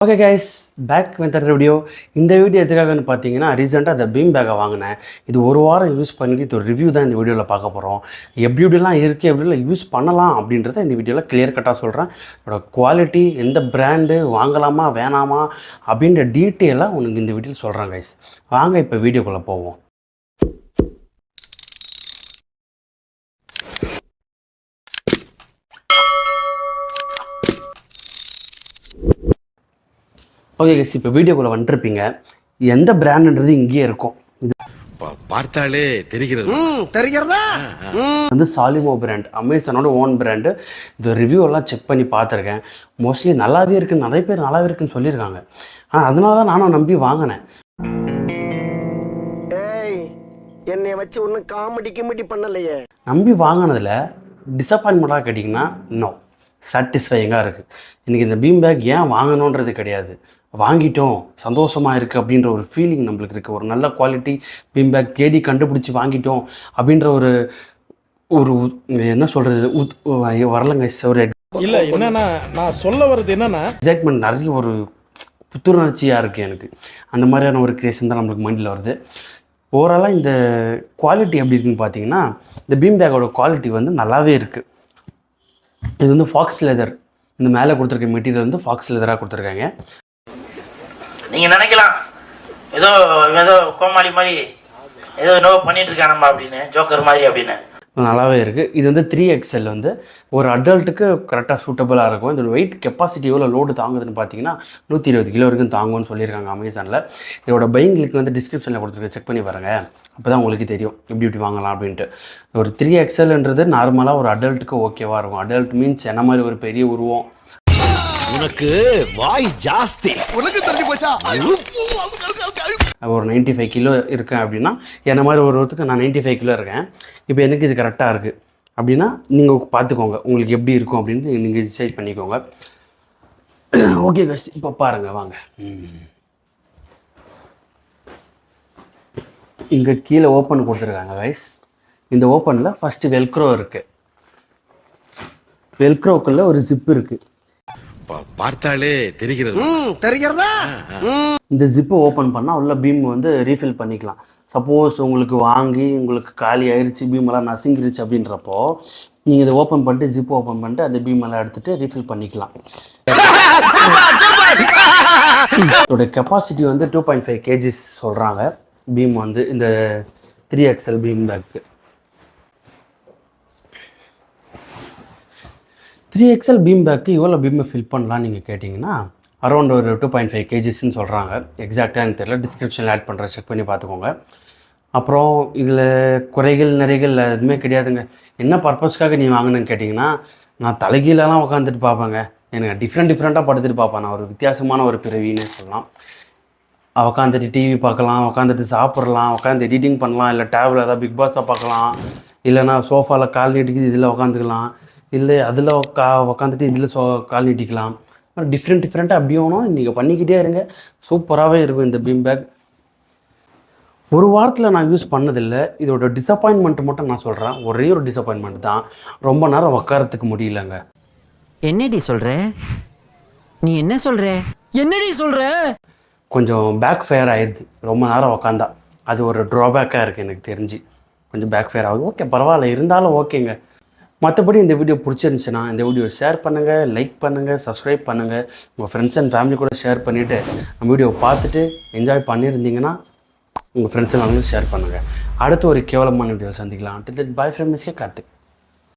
Okay guys, back with video. இந்த video எதுக்காகன்னு பார்த்தீங்கன்னா, ரீசெண்டாக அந்த பீம் பேக்கை வாங்கினேன். இது ஒரு வாரம் யூஸ் பண்ணிட்டு இது ஒரு ரிவ்யூ தான் இந்த வீடியோவில் பார்க்க போகிறோம். எப்படிலாம் இருக்குது, எப்படிலாம் யூஸ் பண்ணலாம் அப்படின்றத இந்த வீடியோவில் கிளியர் கட்டாக சொல்கிறேன். இதோட குவாலிட்டி, எந்த பிராண்டு வாங்கலாமா வேணாமா அப்படின்ற டீட்டெயிலாக உனக்கு இந்த வீடியோவில் சொல்கிறேன் கைஸ். வாங்க இப்போ வீடியோக்குள்ளே போவோம். ஓகே கைஸ், இப்போ வீடியோக்குள்ளே வந்துருப்பீங்க. எந்த பிராண்டுன்றது இங்கேயே இருக்கும். பார்த்தாலே தெரிகிறதா வந்து சாலிமோ பிராண்ட், அமேசானோட ஓன் பிராண்டு. இது ரிவ்யூ எல்லாம் செக் பண்ணி பார்த்துருக்கேன். மோஸ்ட்லி நல்லாவே இருக்குன்னு, நிறைய பேர் நல்லாவே இருக்குன்னு சொல்லியிருக்காங்க. ஆனால் அதனால தான் நானும் நம்பி வாங்கினேன். என்னை வச்சு ஒன்றும் காமெடி பண்ணலையே. நம்பி வாங்கினதில் டிசப்பாயின்மெண்ட்டாக கேட்டிங்கன்னா நோ, சாட்டிஸ்ஃபையிங்காக இருக்குது. இன்றைக்கி இந்த பீம் பேக் ஏன் வாங்கணுன்றது கிடையாது, வாங்கிட்டோம் சந்தோஷமாக இருக்குது அப்படின்ற ஒரு ஃபீலிங் நம்மளுக்கு இருக்குது. ஒரு நல்ல குவாலிட்டி பீம் பேக் தேடி கண்டுபிடிச்சி வாங்கிட்டோம் அப்படின்ற ஒரு ஒரு என்ன சொல்கிறது வரலங்க. ஒரு இல்லை என்னன்னா நான் சொல்ல வர்றது என்னன்னா எக்ஸைட்மெண்ட், நிறைய ஒரு புத்துணர்ச்சியாக இருக்குது எனக்கு. அந்த மாதிரியான ஒரு கிரியேஷன் தான் நம்மளுக்கு மைண்டில் வருது. ஓவராலாக இந்த குவாலிட்டி எப்படி இருக்குன்னு பார்த்தீங்கன்னா, இந்த பீம் பேக்கோட குவாலிட்டி வந்து நல்லாவே இருக்குது. இது வந்து ஃபாக்ஸ் லெதர், இந்த மேலே கொடுத்துருக்க மெட்டீரியல் வந்து ஃபாக்ஸ் லெதராக கொடுத்துருக்காங்க. நீங்கள் நினைக்கலாம் ஏதோ ஏதோ கோமாளி மாதிரி ஏதோ நோ பண்ணிட்டு இருக்கானம்மா அப்படின்னு, ஜோக்கர் மாதிரி அப்படின்னு. நல்லாவே இருக்குது. இது வந்து 3XL வந்து ஒரு அடல்ட்டுக்கு கரெக்டாக சூட்டபுளாக இருக்கும். இதோட வெயிட் கெப்பாசிட்டி எவ்வளோ லோடு தாங்குதுன்னு பார்த்தீங்கன்னா 120 கிலோ வரைக்கும் தாங்கும்னு சொல்லியிருக்காங்க அமேசானில். இதோட பையிங் லிங்க் வந்து டிஸ்கிரிப்ஷனில் கொடுத்துருக்கு, செக் பண்ணி பாருங்கள். அப்போ தான் உங்களுக்கு தெரியும் எப்படி வாங்கலாம் அப்படின்ட்டு. ஒரு 3XLன்றது நார்மலாக ஒரு அடல்ட்டுக்கு ஓகேவாக இருக்கும். அடல்ட் மீன்ஸ் என்ன மாதிரி ஒரு பெரிய உருவம். உனக்கு வாய் ஜாஸ்தி, உனக்கு தள்ளி போச்சா. ஒரு 95 கிலோ இருக்கேன் அப்படின்னா, என்ன மாதிரி ஒருத்தருக்கு நான் 95 கிலோ இருக்கேன். இப்போ எனக்கு இது கரெக்டாக இருக்குது அப்படின்னா நீங்கள் பார்த்துக்கோங்க, உங்களுக்கு எப்படி இருக்கும் அப்படின்ட்டு நீங்கள் டிசைட் பண்ணிக்கோங்க. ஓகே கைஸ், இப்போ பாருங்கள் வாங்க. இங்கே கீழே ஓப்பன் கொடுத்துருக்காங்க கைஸ். இந்த ஓப்பனில் ஃபஸ்ட்டு வெல்க்ரோ இருக்குது. வெல்க்ரோக்குள்ளே ஒரு ஜிப் இருக்குது. பார்த்தாலே தெரிகிறதா. இந்த ஜிப்பை ஓப்பன் பண்ணால் உள்ள பீம் வந்து ரீஃபில் பண்ணிக்கலாம். சப்போஸ் உங்களுக்கு வாங்கி உங்களுக்கு காலி ஆயிடுச்சு, பீமெல்லாம் நசுங்கிருச்சு அப்படின்றப்போ நீங்கள் இதை ஓப்பன் பண்ணிட்டு, ஜிப் ஓப்பன் பண்ணிட்டு அந்த பீமெல்லாம் எடுத்துகிட்டு ரீஃபில் பண்ணிக்கலாம். இதோட கெப்பாசிட்டி வந்து 2.5 kg சொல்கிறாங்க பீம் வந்து இந்த 3XL beam bag. 3XL beam bag இவ்வளோ பீமை ஃபில் பண்ணலாம் நீங்கள் கேட்டிங்கன்னா அரௌண்ட் ஒரு 2.5 kgன்னு சொல்கிறாங்க. எக்ஸாக்டாக எனக்கு தெரியல, டிஸ்கிரிப்ஷனில் ஆட் பண்ணுறேன், செக் பண்ணி பார்த்துக்கோங்க. அப்புறம் இதில் குறைகள் நிறைகள் எதுவுமே கிடையாதுங்க. என்ன பர்பஸ்க்காக நீ வாங்கினேன்னு கேட்டிங்கன்னா, நான் தலைகீழெல்லாம் உட்காந்துட்டு பார்ப்பேங்க. எனக்கு டிஃப்ரெண்ட்டாக படுத்துட்டு பார்ப்பேன். நான் ஒரு வித்தியாசமான ஒரு பிறவின்னு சொல்லலாம். உட்காந்துட்டு டிவி பார்க்கலாம், உட்காந்துட்டு சாப்பிட்லாம், உட்காந்து எடிட்டிங் பண்ணலாம், இல்லை டேபில் ஏதாவது பிக் பாஸாக பார்க்கலாம், இல்லைனா சோஃபாவில் கால் நீட்டிக்கிது இதில் உட்காந்துக்கலாம், இல்லை அதில் உட்காந்துட்டு இதில் கால் நீட்டிக்கலாம். டிஃப்ரெண்ட்டாக அப்படி வேணும் நீங்கள் பண்ணிக்கிட்டே இருங்க. சூப்பராகவே இருக்கும் இந்த பீம் பேக். ஒரு வாரத்தில் நான் யூஸ் பண்ணதில்லை. இதோட டிசப்பாயின்மெண்ட் மட்டும் நான் சொல்கிறேன். ஒரே ஒரு டிசப்பாயின்மெண்ட் தான், ரொம்ப நேரம் உட்காரத்துக்கு முடியலங்க. என்னடி சொல்கிற, நீ என்ன சொல்கிற, என்னடி சொல்கிற? கொஞ்சம் பேக் ஃபயர் ஆயிடுது ரொம்ப நேரம் உட்காந்தா. அது ஒரு ட்ராபேக்காக இருக்குது எனக்கு தெரிஞ்சு. கொஞ்சம் பேக் ஃபயர் ஆகுது. ஓகே பரவாயில்ல, இருந்தாலும் ஓகேங்க. மற்றபடி இந்த வீடியோ பிடிச்சிருந்துச்சுன்னா இந்த வீடியோ ஷேர் பண்ணுங்கள், லைக் பண்ணுங்கள், சப்ஸ்கிரைப் பண்ணுங்கள். உங்கள் ஃப்ரெண்ட்ஸ் அண்ட் ஃபேமிலி கூட ஷேர் பண்ணிவிட்டு நம்ம வீடியோ பார்த்துட்டு என்ஜாய் பண்ணியிருந்தீங்கன்னா உங்கள் ஃப்ரெண்ட்ஸ் எல்லாமே ஷேர் பண்ணுங்கள். அடுத்து ஒரு கேவலமான வீடியோ சந்திக்கலாம். பாய் ஃப்ரம் மிஸ்கே கார்த்திக்.